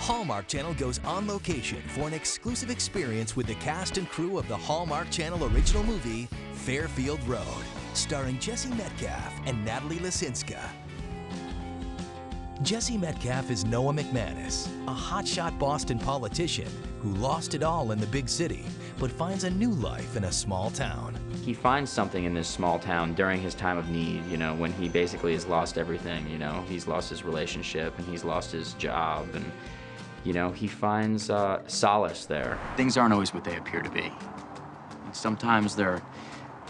Hallmark Channel goes on location for an exclusive experience with the cast and crew of the Hallmark Channel original movie, Fairfield Road, starring Jesse Metcalfe and Natalie Lisinska. Jesse Metcalfe is Noah McManus, a hotshot Boston politician who lost it all in the big city, but finds a new life in a small town. He finds something in this small town during his time of need, you know, when he basically has lost everything, you know. He's lost his relationship and he's lost his job and, you know, he finds solace there. Things aren't always what they appear to be. And sometimes there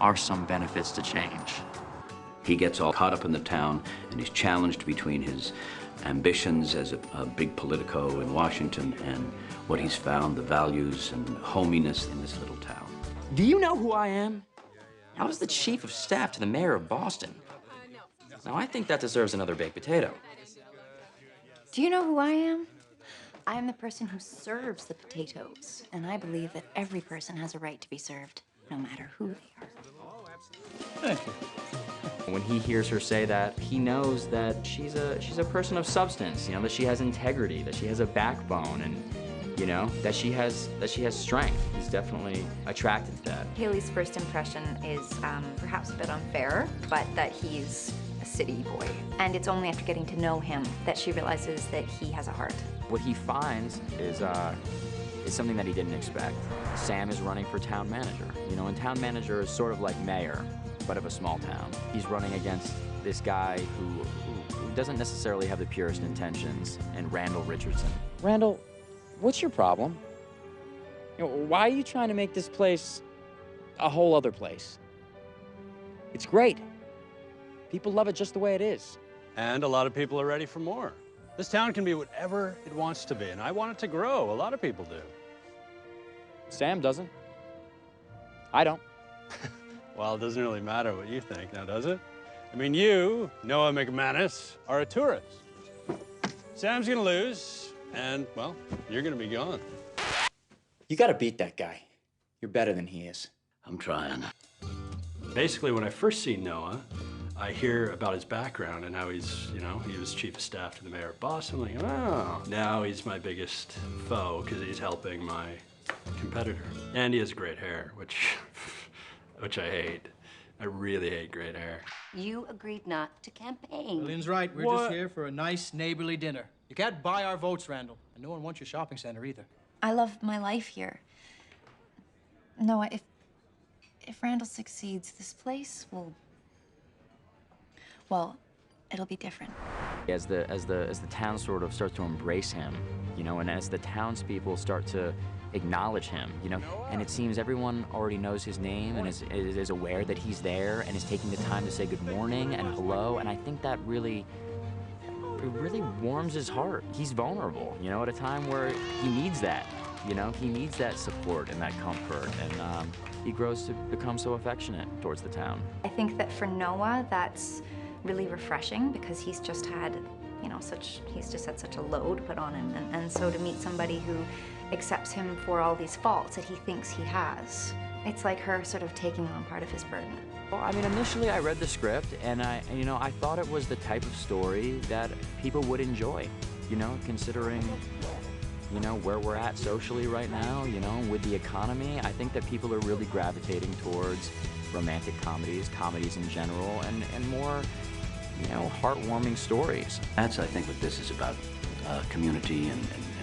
are some benefits to change. He gets all caught up in the town and he's challenged between his ambitions as a big politico in Washington and what he's found, the values and hominess in this little town. Do you know who I am? I was the chief of staff to the mayor of Boston. Now, I think that deserves another baked potato. Do you know who I am? I am the person who serves the potatoes, and I believe that every person has a right to be served, no matter who they are. Thank you. When he hears her say that, he knows that she's a person of substance, you know, that she has integrity, that she has a backbone, and you know, that she has strength. He's definitely attracted to that. Haley's first impression is perhaps a bit unfair, but that he's a city boy. And it's only after getting to know him that she realizes that he has a heart. What he finds is something that he didn't expect. Sam is running for town manager. You know, and town manager is sort of like mayor, but of a small town. He's running against this guy who doesn't necessarily have the purest intentions, and Randall Richardson. Randall, what's your problem? You know, why are you trying to make this place a whole other place? It's great. People love it just the way it is. And a lot of people are ready for more. This town can be whatever it wants to be, and I want it to grow. A lot of people do. Sam doesn't. I don't. Well, it doesn't really matter what you think, now does it? I mean, you, Noah McManus, are a tourist. Sam's gonna lose, and, well, you're gonna be gone. You gotta beat that guy. You're better than he is. I'm trying. Basically, when I first see Noah, I hear about his background and how he's, you know, he was chief of staff to the mayor of Boston. I'm like, oh, now he's my biggest foe because he's helping my competitor. And he has great hair, which I hate. I really hate great hair. You agreed not to campaign. Lillian's right. We're just here for a nice neighborly dinner. You can't buy our votes, Randall. And no one wants your shopping center either. I love my life here. Noah, if Randall succeeds, this place will, well, it'll be different. As the town sort of starts to embrace him, you know, and as the townspeople start to acknowledge him, you know, and it seems everyone already knows his name and is aware that he's there and is taking the time to say good morning and hello, and I think that really warms his heart. He's vulnerable, you know, at a time where he needs that, you know, he needs that support and that comfort, and he grows to become so affectionate towards the town. I think that for Noah, that's really refreshing because he's just had, you know, he's just had such a load put on him, and so to meet somebody who accepts him for all these faults that he thinks he has, it's like her sort of taking on part of his burden. Well, I mean, initially I read the script and I thought it was the type of story that people would enjoy, you know, considering, you know, where we're at socially right now, you know, with the economy. I think that people are really gravitating towards romantic comedies in general, and more, you know, heartwarming stories. That's, I think, what this is about, community and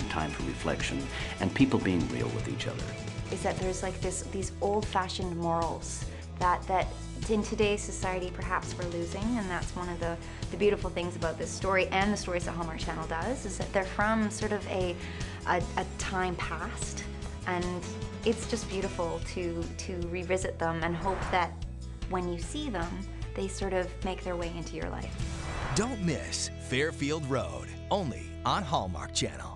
time for reflection and people being real with each other. Is that there's like these old-fashioned morals that in today's society perhaps we're losing, and that's one of the beautiful things about this story and the stories that Hallmark Channel does, is that they're from sort of a time past, and it's just beautiful to revisit them and hope that when you see them, they sort of make their way into your life. Don't miss Fairfield Road, only on Hallmark Channel.